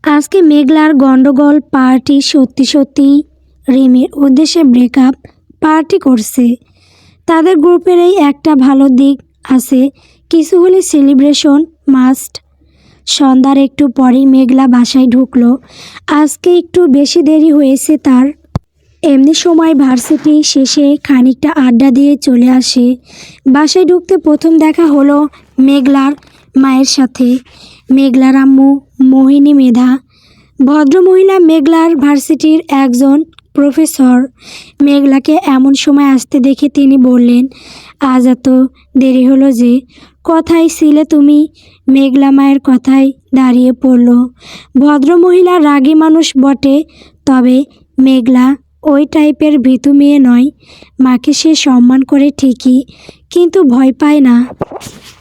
আজকে মেঘলার গন্ডগোল পার্টি সত্যি সত্যি রিমির উদ্দেশ্যে ব্রেকআপ পার্টি করছে। তাদের গ্রুপেরই একটা ভালো দিক আছে, কিছু হলে সেলিব্রেশন মাস্ট। সন্ধ্যার একটু পরেই মেঘলা বাসায় ঢুকলো। আজকে একটু বেশি দেরি হয়েছে তার। এমনি সময় ভার্সিটি শেষে খানিকটা আড্ডা দিয়ে চলে আসে। বাসায় ঢুকতে প্রথম দেখা হলো মেঘলার মায়ের সাথে। মেঘলার আম্মু মোহিনী মেধা, ভদ্রমহিলা, মেঘলার ভার্সিটির একজন প্রফেসর। মেঘলাকে এমন সময় আসতে দেখে তিনি বললেন, আজ এত দেরি হলো যে, কোথায় ছিলে তুমি? মেঘলা মায়ের কথায় দাঁড়িয়ে পড়ল। ভদ্রমহিলা রাগী মানুষ বটে, তবে মেঘলা ওই টাইপের ভীতু মেয়ে নয়। মাকে সে সম্মান করে ঠিকই, কিন্তু ভয় পায় না।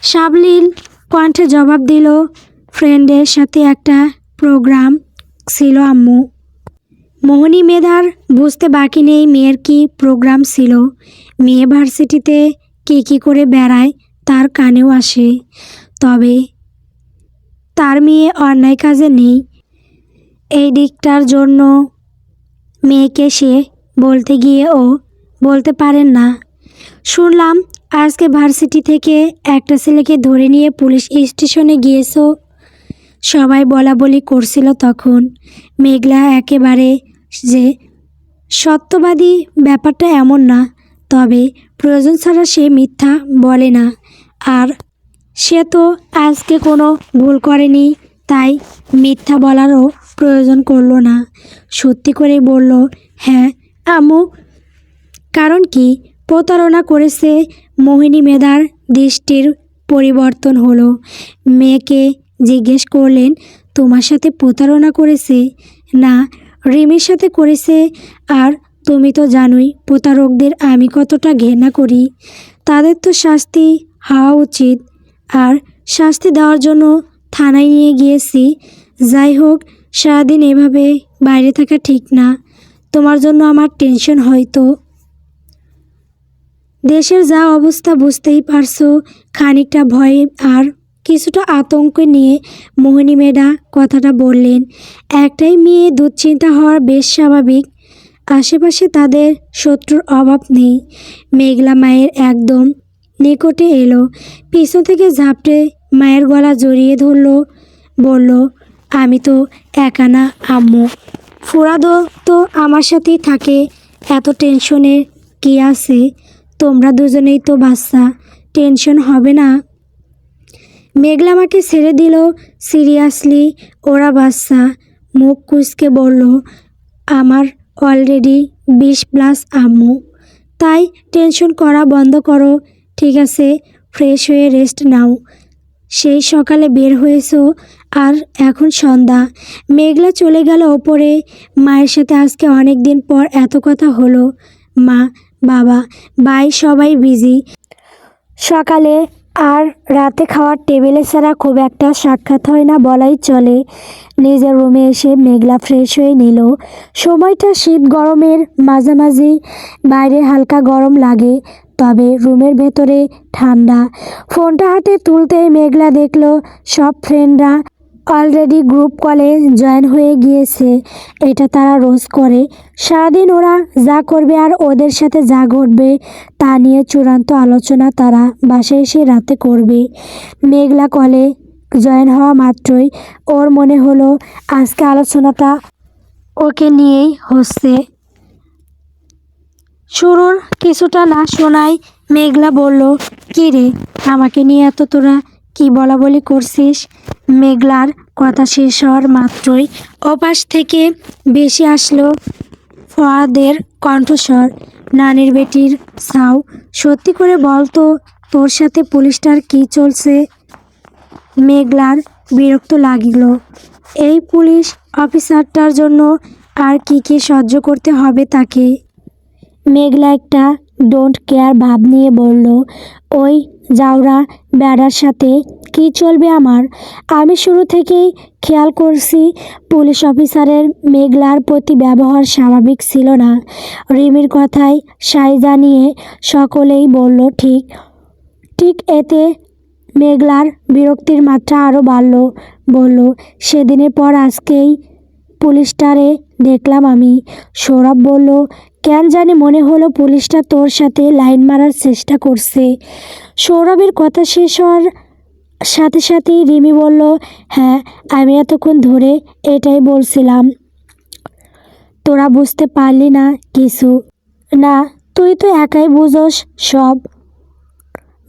সাবলীল কণ্ঠে জবাব দিল, ফ্রেন্ডের সাথে একটা প্রোগ্রাম ছিল আম্মু। মোহিনী মেধার বুঝতে বাকি নেই মেয়ের কি প্রোগ্রাম ছিল। মেয়ে ভার্সিটিতে কী করে বেড়ায় তার কানেও আসে, তবে তার মেয়ে অন্যায় কাজে নেই। এই দিকটার জন্য মেয়েকে সে বলতে গিয়েও বলতে পারেন না। শুনলাম আজকে ভার্সিটি থেকে একটা ছেলেকে ধরে নিয়ে পুলিশ স্টেশনে গিয়েছো। সবাই বলা বলি করছিল তখন। মেঘলা একেবারে যে সত্যবাদী ব্যাপারটা এমন না, তবে প্রয়োজন ছাড়া সে মিথ্যা বলে না। আর সে তো আজকে কোনো ভুল করেনি, তাই মিথ্যা বলারও প্রয়োজন করলো না। সত্যি করে বলল, হ্যাঁ আম্মু। কারণ কি প্রতারণা করেছে? মোহিনী মেধার দৃষ্টির পরিবর্তন হলো। মেয়েকে জিজ্ঞেস করলেন, তোমার সাথে প্রতারণা করেছে? না, রিমির সাথে করেছে। আর তুমি তো জানোই প্রতারকদের আমি কতটা ঘৃণা করি। তাদের তো শাস্তি হওয়া উচিত, আর শাস্তি দেওয়ার জন্য থানায় নিয়ে গিয়েছি। যাই হোক, সারাদিন এভাবে বাইরে থাকা ঠিক না। তোমার জন্য আমার টেনশন হয়তো। দেশের যা অবস্থা বুঝতেই পারছো। খানিকটা ভয়ে আর কিছুটা আতঙ্ক নিয়ে মোহিনী মেধা কথাটা বললেন। একটাই মেয়ে, দুশ্চিন্তা হওয়ার বেশ স্বাভাবিক। আশেপাশে তাদের শত্রুর অভাব নেই। মেঘলা মায়ের একদম নিকটে এলো, পিছন থেকে ঝাপটে মায়ের গলা জড়িয়ে ধরল, বলল, আমি তো একা না আম্মু, ফুরাদও তো আমার সাথেই থাকে। এত টেনশনের কি আছে? তোমরা দুজনেই তো বাচ্চা, টেনশন হবে না। মেঘলা মাকে ছেড়ে দিল। সিরিয়াসলি, ওরা বাচ্চা? মুখ কুঁচকে বলল, আমার অলরেডি 20+ আম্মু, তাই টেনশন করা বন্ধ করো। ঠিক আছে, ফ্রেশ হয়ে রেস্ট নাও। সেই সকালে বের হয়েছো আর এখন সন্ধ্যা। মেঘলা চলে গেল ওপরে। মায়ের সাথে আজকে অনেক দিন পর এত কথা হলো। মা, বাবা, ভাই সবাই বিজি। সকালে আর রাতে খাওয়ার টেবিলে ছাড়া খুব একটা সাক্ষাৎ হয় না বলাই চলে। নিজের রুমে এসে মেঘলা ফ্রেশ হয়ে নিল। সময়টা শীত গরমের মাঝামাঝি। বাইরে হালকা গরম লাগে, তবে রুমের ভেতরে ঠান্ডা। ফোনটা হাতে তুলতেই মেঘলা দেখল সব ফ্রেন্ডরা অলরেডি গ্রুপ কলে জয়েন হয়ে গিয়েছে। এটা তারা রোজ করে। সারাদিন ওরা যা করবে আর ওদের সাথে যা ঘটবে তা নিয়ে চূড়ান্ত আলোচনা তারা বাসায় এসে রাতে করবে। মেঘলা কলে জয়েন হওয়া মাত্রই ওর মনে হলো আজকে আলোচনাটা ওকে নিয়েই হচ্ছে। শুরুর কিছুটা না শোনায় মেঘলা বলল, কী রে, আমাকে নিয়ে এত তোরা কি বলা বলি করছিস? মেঘলার কথা শেষ হওয়ার মাত্রই ওপাশ থেকে বেশি আসলো ফোয়াদের কণ্ঠস্বর, নানির বেটির সাউ, সত্যি করে বল তো, তোর সাথে পুলিশটার কি চলছে? মেঘলার বিরক্ত লাগলো। এই পুলিশ অফিসারটার জন্য আর কি সহ্য করতে হবে তাকে। মেঘলা একটা ডোন্ট কেয়ার ভাব নিয়ে বলল, ওই জাউরা বেড়ার সাথে কি চলবে আমার? আমি শুরু থেকেই খেয়াল করছি পুলিশ অফিসারের মেঘলার প্রতি ব্যবহার স্বাভাবিক ছিল না। রিমির কথায় সায় জানিয়ে সকলেই বলল, ঠিক ঠিক। এতে মেঘলার বিরক্তির মাত্রা আরও বাড়ল। বলল, সেদিনের পর আজকেই পুলিশটারে দেখলাম আমি। সৌরভ বলল, কেন জানি মনে হলো পুলিশটা তোর সাথে লাইন মারার চেষ্টা করছে। সৌরভের কথা শেষ হওয়ার সাথে সাথেই রিমি বলল, হ্যাঁ, আমি এতক্ষণ ধরে এটাই বলছিলাম। তোরা বুঝতে পারলি না কিছু? না, তুই তো একাই বুঝোস সব।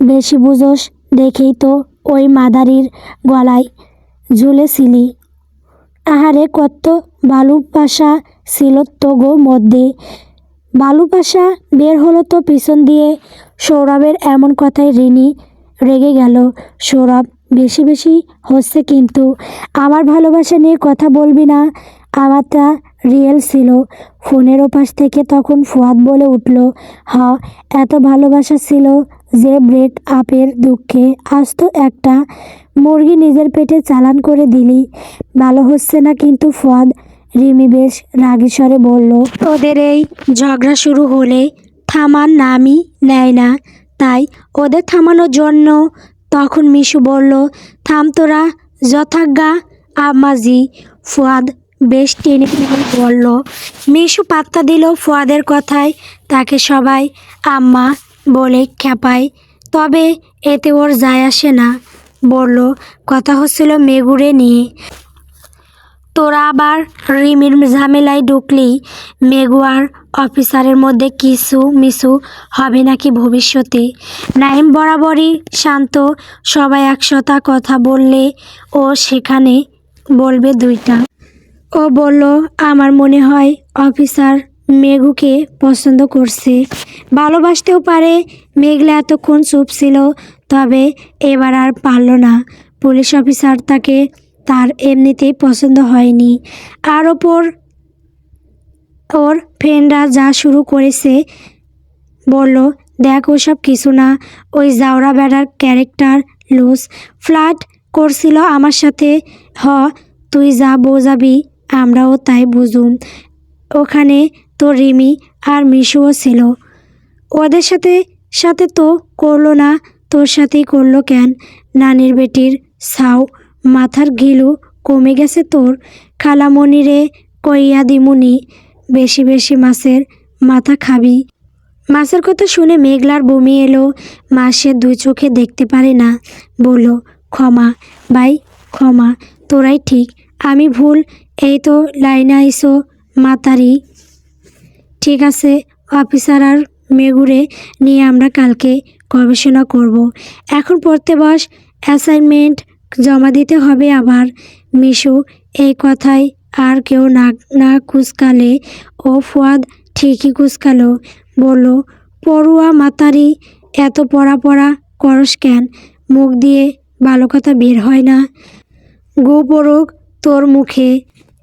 বেশি বুঝোস দেখেই তো ওই মাদারির গলায় ঝুলেছিলি। আহারে, কত ভালোবাসা ছিল তোগো মধ্যে। ভালোবাসা বের হলো তো পিছন দিয়ে। সৌরভের এমন কথায় রিনি রেগে গেল। সৌরভ, বেশি বেশি হচ্ছে কিন্তু। আমার ভালোবাসা নিয়ে কথা বলবি না। আমারটা রিয়েল ছিল। ফোনের ওপাশ থেকে তখন ফুয়াদ বলে উঠল, এত ভালোবাসা ছিল যে ব্রেক আপের দুঃখে আজ তো একটা মুরগি নিজের পেটে চালান করে দিলি। ভালো হচ্ছে না কিন্তু ফুয়াদ। রিমি বেশ রাগী স্বরে বলল, ওদের এই ঝগড়া শুরু হলে থামার নামই নেয় না। তাই ওদের থামানোর জন্য তখন মিশু বলল, থাম তোরা যথাজ্ঞা আম্মাজি। ফুয়াদ বেশ টেনে টেনে বলল। মিশু পাত্তা দিল ফুয়াদের কথায়। তাকে সবাই আম্মা বলে খেপায়, তবে এতে ওর যায় আসে না। বলল, কথা হচ্ছিল মেগুরে নিয়ে। তোরা আবার রিমির ঝামেলায় ঢুকলি। মেঘু আর অফিসারের মধ্যে কিছু মিছু হবে নাকি ভবিষ্যতে? নাইম বরাবরই শান্ত। সবাই একশতা কথা বললে ও সেখানে বলবে দুইটা। ও বলল, আমার মনে হয় অফিসার মেঘুকে পছন্দ করছে। ভালোবাসতেও পারে। মেঘলা এতক্ষণ চুপ ছিল, তবে এবার আর পারল না। পুলিশ অফিসার তাকে তার এমনিতেই পছন্দ হয়নি। আর ওর ফ্রেন্ডরা যা শুরু করেছে। বলল, দেখ ওসব কিছু না। ওই জাউরা বেড়ার ক্যারেক্টার লুজ ফ্লার্ট করছিল আমার সাথে। তুই যা বোঝাবি আমরাও তাই বুঝুম। ওখানে তো রিমি আর মিশুও ছিল। ওদের সাথে সাথে তো করলো না, তোর সাথেই করলো কেন? নানির বেটির ছাও, মাথার ঘিলু কমে গেছে তোর। খালামণি রে কইয়া দিমুনি, বেশি বেশি মাছের মাথা খাবি। মাছের কথা শুনে মেঘলার বমি এলো। মা সে দুই চোখে দেখতে পারে না। বলল, ক্ষমা ভাই, ক্ষমা। তোরাই ঠিক, আমি ভুল। এই তো লাইনে আইসো মাতারি। ঠিক আছে, অফিসার আর মেগুরে নিয়ে আমরা কালকে গবেষণা করব। এখন পড়তে বস, অ্যাসাইনমেন্ট জমা দিতে হবে আবার। মিশু এই কথায় আর কেউ নাক না কুচকালে ও ফুয়াদ ঠিকই কুচকালো। বলল, পড়ুয়া মাতারি, এত পড়া পড়া করস কেন? মুখ দিয়ে ভালো কথা বের হয় না। গু পড়ুক তোর মুখে।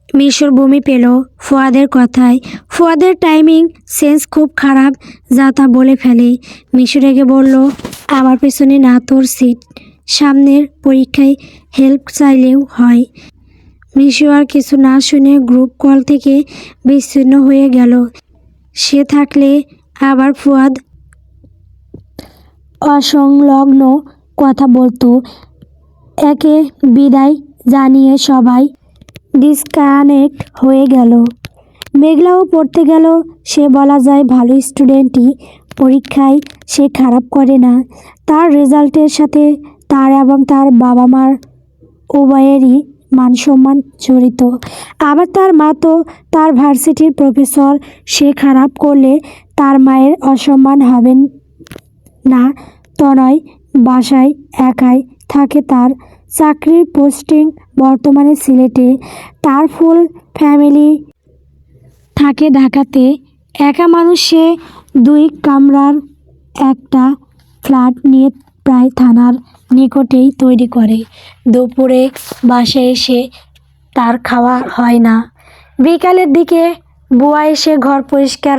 মিশুর বমি পেল ফুয়াদের কথায়। ফুয়াদের টাইমিং সেন্স খুব খারাপ, যা তা বলে ফেলে। মিশু রেগে বলল, আমার পেছনে না তোর সিট। সামনের পরীক্ষায় হেল্প চাইলেও হয়। মিশু আর কিছু না শুনে গ্রুপ কল থেকে বিচ্ছিন্ন হয়ে গেল। সে থাকলে আবার ফুয়াদ অসংলগ্ন কথা বলতো। একে বিদায় জানিয়ে সবাই ডিসকানেক্ট হয়ে গেল। মেঘলাও পড়তে গেল। সে বলা যায় ভালো স্টুডেন্টই। পরীক্ষায় সে খারাপ করে না। তার রেজাল্টের সাথে তার এবং তার বাবা মার উভয়েরই মান সম্মান জড়িত। আবার তার মা তো তার ভার্সিটির প্রফেসর। সে খারাপ করলে তার মায়ের অসম্মান হবেন না। তনয় বাসায় একাই থাকে। তার চাকরির পোস্টিং বর্তমানে সিলেটে। তার ফুল ফ্যামিলি থাকে ঢাকাতে। একা মানুষ সে। 2 কামরার একটা ফ্ল্যাট নিয়ে প্রায় থানার নিকটেই তৈরি করে। দুপুরে বাসায় এসে তার খাওয়া হয় না। বিকালের দিকে বুয়া এসে ঘর পরিষ্কার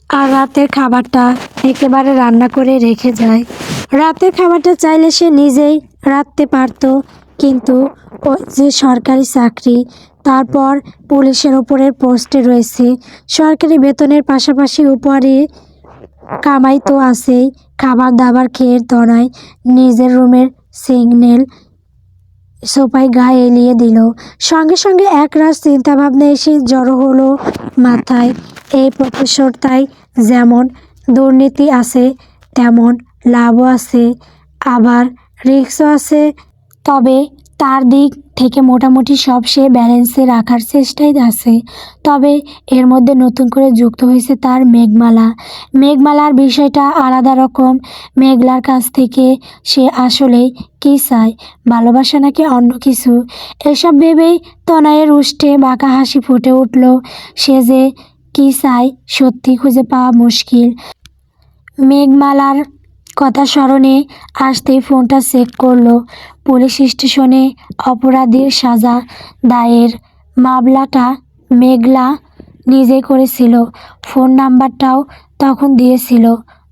আর রাতের খাবারটা একেবারে রান্না করে রেখে যায়। রাতের খাবারটা চাইলে সে নিজেই রাঁধতে পারত, কিন্তু ওই যে সরকারি চাকরি, তারপর পুলিশের ওপরের পোস্টে রয়েছে। সরকারি বেতনের পাশাপাশি উপরে কামাই তো আছেই। খাবার দাবার খেয়ে তনয় নিজের রুমের সিগন্যাল সোফায় গায়ে এলিয়ে দিল। সঙ্গে সঙ্গে একরাশ চিন্তাভাবনা এসে জড়ো হলো মাথায়। এই প্রফেসরটাই যেমন দুর্নীতি আছে, তেমন লাভও আছে, আবার রিস্কও আছে। তবে তার দিক থেকে মোটামুটি সব সে ব্যালেন্সে রাখার চেষ্টায় আছে। তবে এর মধ্যে নতুন করে যুক্ত হয়েছে তার মেঘমালা। মেঘমালার বিষয়টা আলাদা রকম। মেঘলার কাছ থেকে সে আসলেই কী চায়, ভালোবাসা নাকি অন্য কিছু? এসব ভেবেই তনয়ের উষ্ঠে বাঁকা হাসি ফুটে উঠল। সে যে কী চায় সত্যি খুঁজে পাওয়া মুশকিল। মেঘমালার কথা স্মরণে আসতেই ফোনটা চেক করলো। পুলিশ স্টেশনে অপরাধীর সাজা দায়ের মামলাটা মেঘলা নিজেই করেছিল। ফোন নাম্বারটাও তখন দিয়েছিল।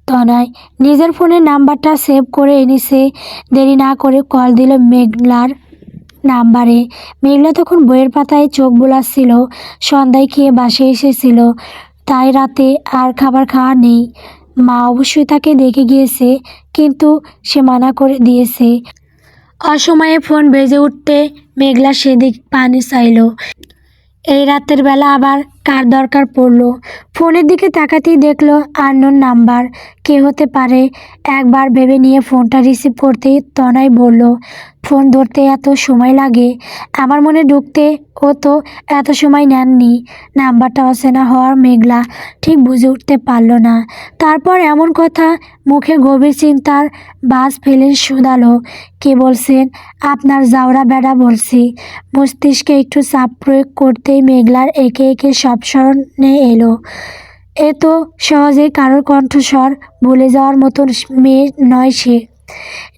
তনয় নিজের ফোনের নাম্বারটা সেভ করে এনেছে। দেরি না করে কল দিল মেঘলার নাম্বারে। মেঘলা তখন বইয়ের পাতায় চোখ বোলাচ্ছিল। সন্ধ্যায় খেয়ে বাসায় এসেছিল, তাই রাতে আর খাবার খাওয়া নেই। মা অবশ্যই তাকে দেখে গিয়েছে, কিন্তু সে মানা করে দিয়েছে। অসময়ে ফোন বেজে উঠতে মেঘলা সেদিক পানি চাইল। এই রাতের বেলা আবার কার দরকার পড়ল? ফোনের দিকে তাকাতেই দেখলো আননোন নাম্বার। কে হতে পারে? একবার ভেবে নিয়ে ফোনটা রিসিভ করতেই তনয় বলল, ফোন ধরতে এত সময় লাগে? আমার মনে ঢুকতে ও তো এত সময় নেননি। নাম্বারটা অচেনা হওয়ার মেঘলা ঠিক বুঝে উঠতে পারল না। তারপর এমন কথা মুখে গভীর চিন্তার বাজ ফেলে শুধালো, কে বলছেন? আপনার জাউরা বেড়া বলছি। মস্তিষ্কে একটু চাপ প্রয়োগ করতেই মেঘলার একে একে সব স্মরণে এলো। এ তো সহজেই কারোর কণ্ঠস্বর ভুলে যাওয়ার মতন মেয়ে নয় সে।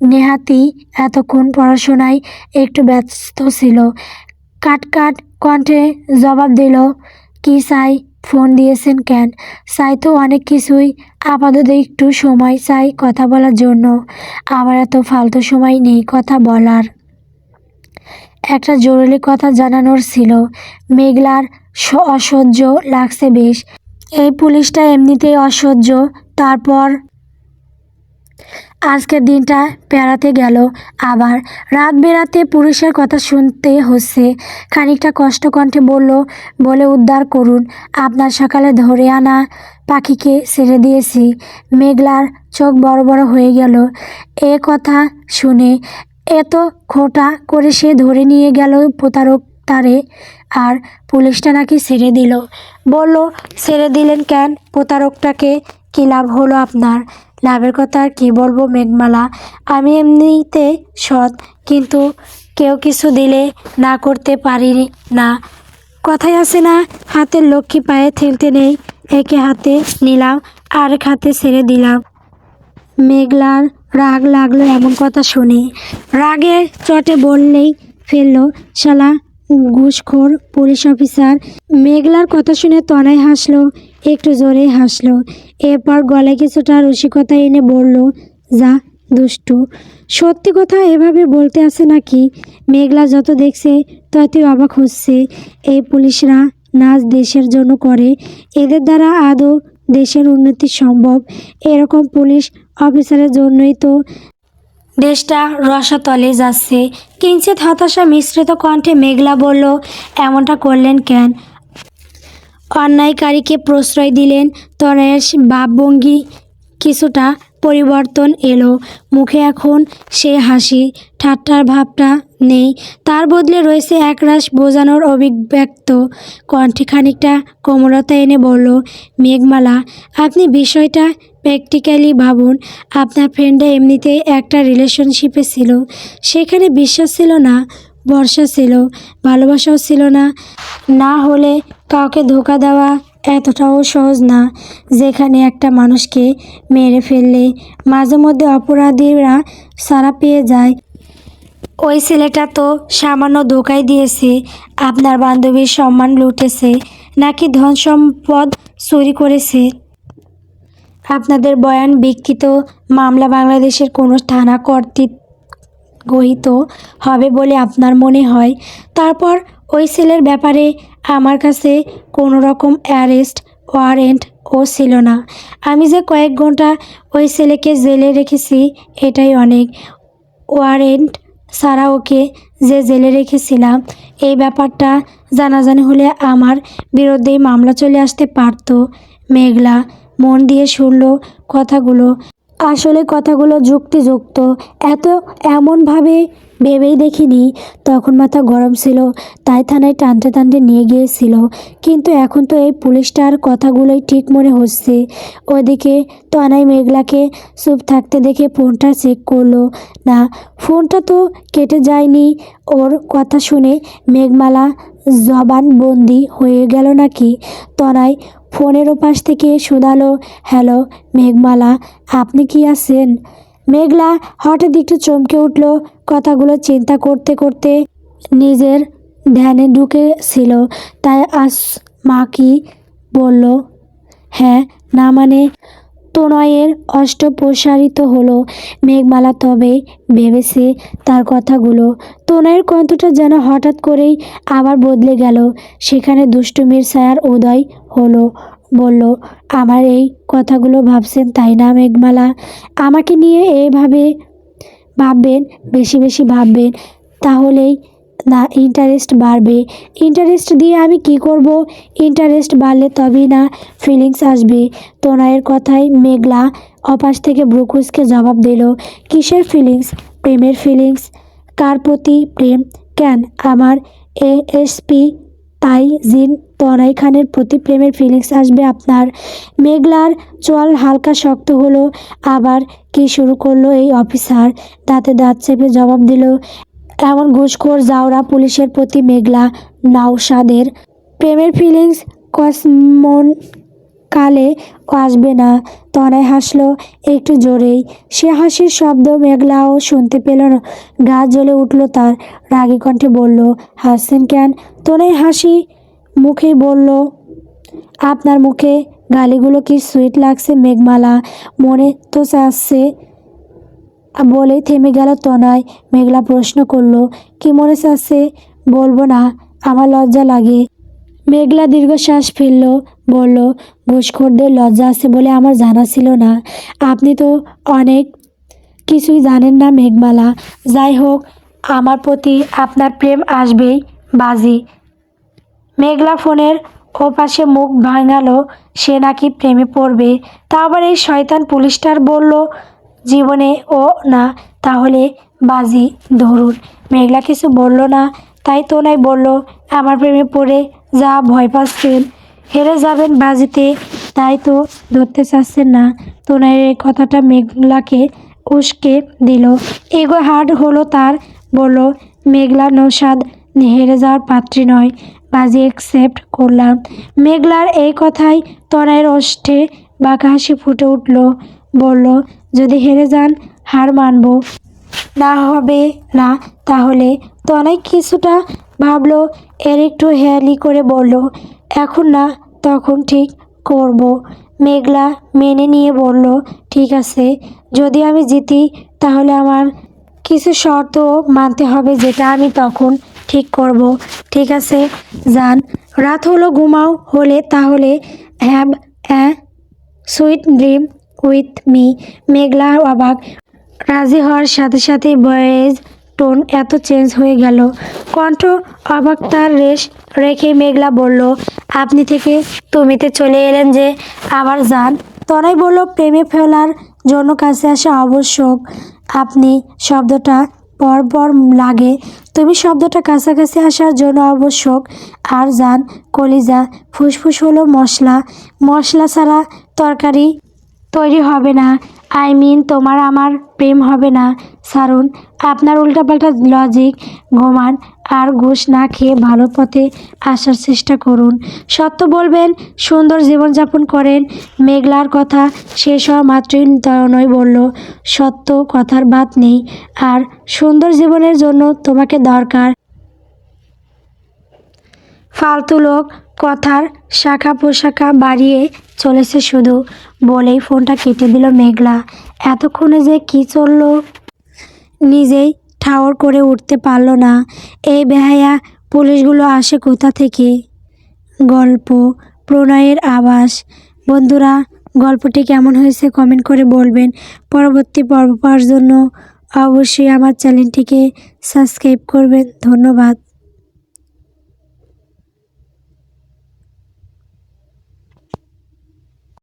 নেহাতি এতক্ষণ পড়াশোনায় একটু ব্যস্ত ছিল। কাট কণ্ঠে জবাব দিল, কি চাই? ফোন দিয়েছেন কেন? চাই তো অনেক কিছুই, আপাতত একটু সময় চাই কথা বলার জন্য। আমার এত ফালতু সময় নেই কথা বলার। একটা জরুরি কথা জানানোর ছিল। মেঘলার অসহ্য লাগছে বেশ। এই পুলিশটা এমনিতেই অসহ্য, তারপর আজকের দিনটা পেরাতে গেল। আবার রাত বেরাতে পুলিশের কথা শুনতে হচ্ছে। খানিকটা কষ্ট কণ্ঠে বলে উদ্ধার করুন, আপনার সকালে ধরে আনা পাখিকে ছেড়ে দিয়েছি। মেঘলার চোখ বড় বড় হয়ে গেল এ কথা শুনে। এত খোঁটা করে সে ধরে নিয়ে গেল প্রতারক তারে, আর পুলিশটা নাকি ছেড়ে দিল। বলল, ছেড়ে দিলেন কেন প্রতারকটাকে? কী লাভ হলো আপনার? লাভের কথা আর কী বলবো মেঘমালা, আমি এমনিতে সৎ, কিন্তু কেউ কিছু দিলে না করতে পারি না। কথায় আছে না, হাতের লক্ষ্মী পায়ে ফেলতে নেই। একে হাতে নিলাম, আরেক হাতে ছেড়ে দিলাম। মেঘলার রাগ লাগলো এমন কথা শুনে। রাগে চটে বললেই ফেললো, শালা ঘুষখোর পুলিশ অফিসার। মেঘলার কথা শুনে তনয় হাসলো, একটু জোরে হাসলো। এরপর গলায় কিছুটা রসিকতা এনে বলল, যা দুষ্টু। সত্যি কথা এভাবে বলতে আসে নাকি? মেঘলা যত দেখছে ততই অবাক হচ্ছে। এই পুলিশরা নাচ দেশের জন্য করে, এদের দ্বারা আদৌ দেশের উন্নতি সম্ভব? এরকম পুলিশ অফিসারের জন্যই তো দেশটা রসাতলে যাচ্ছে। কিঞ্চিত হতাশা মিশ্রিত কণ্ঠে মেঘলা বলল, এমনটা করলেন কেন? অন্যায়কারীকে প্রশ্রয় দিলেন। তনয়ের ভাবভঙ্গি কিছুটা পরিবর্তন এলো। মুখে এখন সে হাসি ঠাট্টার ভাবটা নেই, তার বদলে রয়েছে একরাশ বোঝানোর অভিব্যক্ত কণ্ঠে খানিকটা কোমলতা এনে বলল, মেঘমালা, আপনি বিষয়টা প্র্যাকটিক্যালি ভাবুন। আপনার ফ্রেন্ডরা এমনিতেই একটা রিলেশনশিপে ছিল, সেখানে বিশ্বাস ছিল না, ভরসা ছিল, ভালোবাসাও ছিল না। না হলে কাউকে ধোঁকা দেওয়া এতটাও সহজ না, যেখানে একটা মানুষকে মেরে ফেললে মাঝে মধ্যে অপরাধীরা ছাড়া পেয়ে যায়। ওই ছেলেটা তো সামান্য ধোঁকাই দিয়েছে। আপনার বান্ধবীর সম্মান লুটেছে, নাকি ধন সম্পদ চুরি করেছে? আপনাদের বয়ান বিকৃত মামলা বাংলাদেশের কোনো থানা কর্তৃক গৃহীত হবে বলে আপনার মনে হয়? তারপর ওই ছেলের ব্যাপারে আমার কাছে কোনো রকম অ্যারেস্ট ওয়ারেন্টও ছিল না। আমি যে কয়েক ঘন্টা ওই ছেলেকে জেলে রেখেছি এটাই অনেক। ওয়ারেন্ট ছাড়া ওকে যে জেলে রেখেছিলাম, এই ব্যাপারটা জানাজানি হলে আমার বিরুদ্ধেই মামলা চলে আসতে পারত। মেঘলা মন দিয়ে শুনল কথাগুলো। আসলে কথাগুলো যুক্তিযুক্ত, এমনভাবে ভেবেই দেখিনি। তখন মাথা গরম ছিল, তাই থানায় টানতে টানতে নিয়ে গিয়েছিল। কিন্তু এখন তো এই পুলিশটার কথাগুলোই ঠিক মনে হচ্ছে। ওদিকে তনয় মেঘলাকে চুপ থাকতে দেখে ফোনটা চেক করলো। না, ফোনটা তো কেটে যায়নি। ওর কথা শুনে মেঘমালা জবানবন্দি হয়ে গেল নাকি? তনয় ফোনের ওপাশ থেকে শুধালো, হ্যালো মেঘমালা, আপনি কি আছেন? মেঘলা হঠাৎ একটু চমকে উঠল। কথাগুলো চিন্তা করতে করতে নিজের ধ্যানে ঢুকেছিল। তাই মাকি বলল, হ্যাঁ না মানে? তনয়ের অষ্ট প্রসারিত হলো। মেঘমালা তবে ভেবেছে তার কথাগুলো। তনয়ের কণ্ঠটা যেন হঠাৎ করেই আবার বদলে গেল। সেখানে দুষ্টুমির ছায়ার উদয় হলো। বলল, আমার এই কথাগুলো ভাবছেন তাই না মেঘমালা? আমাকে নিয়ে এইভাবে ভাববেন, বেশি বেশি ভাববেন, তাহলেই না ইন্টারেস্ট বাড়বে। ইন্টারেস্ট দিয়ে আমি কি করব? ইন্টারেস্ট বাড়লে তবেই না ফিলিংস আসবে। তনয়ের কথায় মেঘলা অপাশ থেকে ব্রুকুসকে জবাব দিল, কিসের ফিলিংস? প্রেমের ফিলিংস। কার প্রতি প্রেম? কেন আমার এএসপি তাইজিন তনয় খানের প্রতি প্রেমের ফিলিংস আসবে আপনার? মেঘলার চোয়াল হালকা শক্ত হলো। আবার কি শুরু করলো এই অফিসার? দাঁতে দাঁত চেপে জবাব দিল, এমন ঘুষখোর জাউরা পুলিশের প্রতি মেঘলা নওশাদের প্রেমের ফিলিংস কসমন কালে আসবে না। তনয় হাসলো একটু জোরেই। সে হাসির শব্দ মেঘলাও শুনতে পেল না। গা জ্বলে উঠল তার। রাগী কণ্ঠে বলল, হাসছেন কেন? তনয় হাসি মুখেই বলল, আপনার মুখে গালিগুলো কি সুইট লাগছে মেঘমালা? মনে তো চাচ্ছে। বলেই থেমে গেল তনয়। মেঘলা প্রশ্ন করলো, কি মনে চাচ্ছে? বলবো না, আমার লজ্জা লাগে। মেঘলা দীর্ঘশ্বাস ফেলল, বলল, ঘুষখোরদের লজ্জা আছে বলে আমার জানা ছিল না। আপনি তো অনেক কিছুই জানেন না মেঘমালা। যাই হোক, আমার প্রতি আপনার প্রেম আসবেই বাজি। মেঘলা ফোনের ওপাশে মুখ ভাঙালো। সে নাকি প্রেমে পড়বে, তা আবার এই শয়তান পুলিশটার বলল জীবনে ও না, তাহলে বাজি ধরুন। মেঘলা কিছু বলল না। তাই তনয় বলল, আমার প্রেমে পড়ে যা ভয় পাচ্ছেন, হেরে যাবেন বাজিতে, তাই তো ধরতে চাচ্ছেন না। তনয়ের এই কথাটা মেঘলাকে উস্কে দিল। ইগো হার্ড হলো তার। বলল, মেঘলা নৌশাদ হেরে যাওয়ার পাত্রী নয়, বাজি অ্যাকসেপ্ট করলাম। মেঘলার এই কথায় তনয়ের ওষ্ঠে বাঁকা হাসি ফুটে উঠল। বলল, যদি হেরে যান হার মানব না হবে না তাহলে? তনয় কিছুটা ভাবলো, এর একটু হেয়ালি করে বলল, এখন না, তখন ঠিক করব। মেঘলা মেনে নিয়ে বলল, ঠিক আছে, যদি আমি জিতি তাহলে আমার কিছু শর্ত মানতে হবে, যেটা আমি তখন ঠিক করব। ঠিক আছে, যান, রাত হলো, ঘুমাও। হলে তাহলে have a sweet dream with me. মেঘলা অবাক। রাজি হওয়ার সাথে সাথেই ভয়েস টোন এত চেঞ্জ হয়ে গেল। কণ্ঠ অবাক। তার রেশ রেখেই মেঘলা বলল, আপনি থেকে তুমিতে চলে এলেন যে, আবার যান। তনয় বলল, প্রেমে ফেলার জন্য কাছে আসা আবশ্যক। আপনি শব্দটা পরপর লাগে। তুমি শব্দটা কাছাকাছি আসার জন্য আবশ্যক। আর যান কলিজা। ফুসফুস হলো মশলা। মশলা ছাড়া তরকারি তৈরি হবে না। আই মিন তোমার আমার প্রেম হবে না। ছাড়ুন আপনার উল্টাপাল্টা লজিক। ঘুমান আর ঘুষ না খেয়ে ভালো পথে আসার চেষ্টা করুন। সত্য বলবেন, সুন্দর জীবনযাপন করেন। মেঘলার কথা শেষ হওয়া মাত্রই তনয় বলল, সত্য কথার বাদ নেই, আর সুন্দর জীবনের জন্য তোমাকে দরকার। ফালতু লোক কথার শাখা পোশাখা বাড়িয়ে চলেছে শুধু। বলেই ফোনটা কেটে দিল মেঘলা। এতক্ষণে যে কি চলল নিজেই ঠাওর করে উঠতে পারল না। এই বেহায়া পুলিশগুলো আসে কোথা থেকে? গল্প প্রণয়ের আভাস। বন্ধুরা, গল্পটি কেমন হয়েছে কমেন্ট করে বলবেন। পরবর্তী পর্ব পাওয়ার জন্য অবশ্যই আমার চ্যানেলটিকে সাবস্ক্রাইব করবেন। ধন্যবাদ।